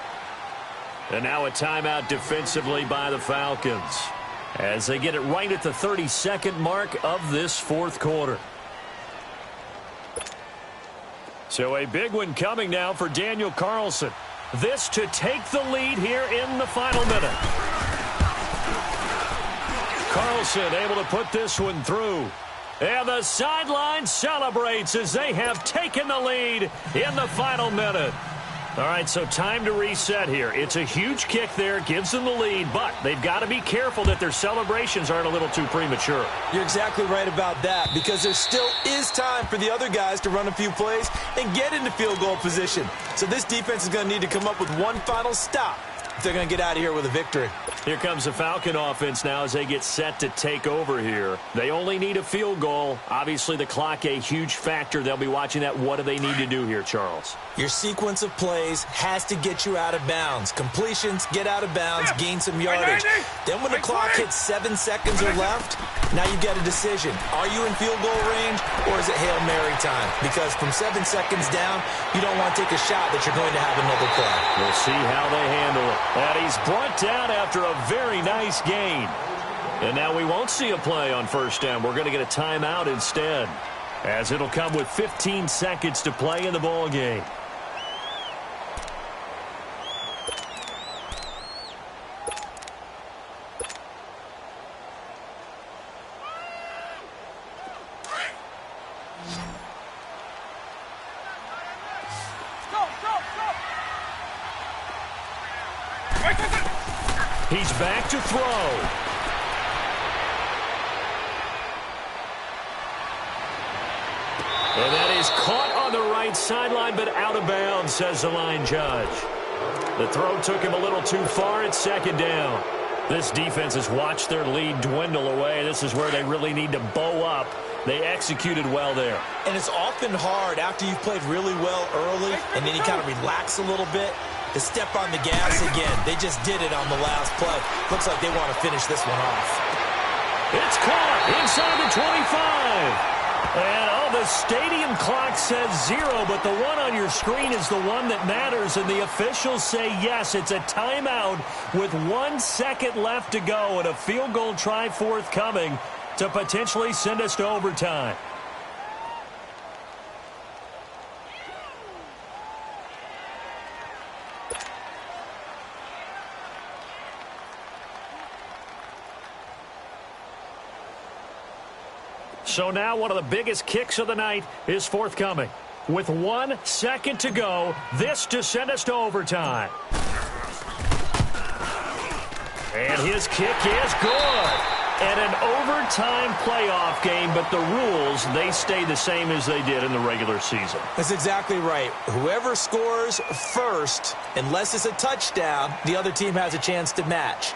And now a timeout defensively by the Falcons, as they get it right at the 32nd mark of this 4th quarter. So a big one coming now for Daniel Carlson. This to take the lead here in the final minute. Carlson able to put this one through. And the sideline celebrates as they have taken the lead in the final minute. All right, so time to reset here. It's a huge kick there, gives them the lead, but they've got to be careful that their celebrations aren't a little too premature. You're exactly right about that, because there still is time for the other guys to run a few plays and get into field goal position. So this defense is going to need to come up with one final stop if they're going to get out of here with a victory. Here comes the Falcon offense now as they get set to take over here. They only need a field goal. Obviously, the clock a huge factor. They'll be watching that. What do they need to do here, Charles? Your sequence of plays has to get you out of bounds. Completions, get out of bounds, gain some yardage. Then when the clock hits 7 seconds or left, now you get a decision. Are you in field goal range, or is it Hail Mary time? Because from 7 seconds down, you don't want to take a shot that you're going to have another play. We'll see how they handle it. And he's brought down after a very nice gain. And now we won't see a play on 1st down. We're going to get a timeout instead, as it'll come with 15 seconds to play in the ball game. He's back to throw. And that is caught on the right sideline, but out of bounds, says the line judge. The throw took him a little too far at 2nd down. This defense has watched their lead dwindle away. This is where they really need to bow up. They executed well there. And it's often hard after you've played really well early and then you kind of relax a little bit to step on the gas again. They just did it on the last play. Looks like they want to finish this one off. It's caught inside the 25. And, the stadium clock says 0, but the one on your screen is the one that matters, and the officials say yes, it's a timeout with 1 second left to go and a field goal try forthcoming to potentially send us to overtime. So now one of the biggest kicks of the night is forthcoming. With 1 second to go, this to send us to overtime. And his kick is good. And an overtime playoff game, but the rules, they stay the same as they did in the regular season. That's exactly right. Whoever scores first, unless it's a touchdown, the other team has a chance to match.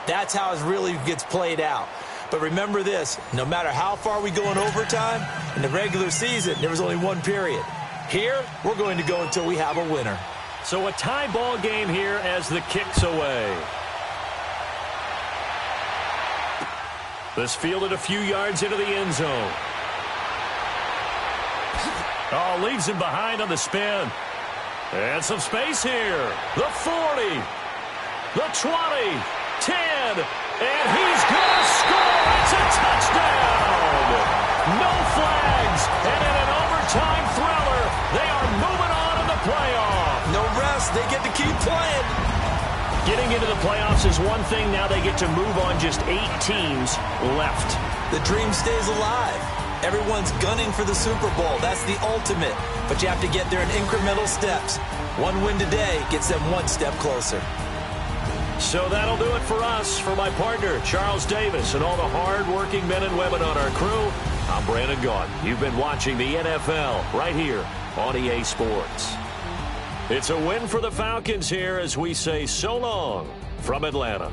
That's how it really gets played out. But remember this, no matter how far we go in overtime, in the regular season, there was only one period. Here, we're going to go until we have a winner. So a tie ball game here as the kick's away. This fielded a few yards into the end zone. Oh, leaves him behind on the spin. And some space here. The 40. The 20. 10. And he's going to score. It's a touchdown. No flags. And in an overtime thriller, they are moving on in the playoff. No rest. They get to keep playing. Getting into the playoffs is one thing. Now they get to move on. Just 8 teams left. The dream stays alive. Everyone's gunning for the Super Bowl. That's the ultimate. But you have to get there in incremental steps. One win today gets them one step closer. So that'll do it for us. For my partner, Charles Davis, and all the hard-working men and women on our crew, I'm Brandon Gaudin. You've been watching the NFL right here on EA Sports. It's a win for the Falcons here as we say so long from Atlanta.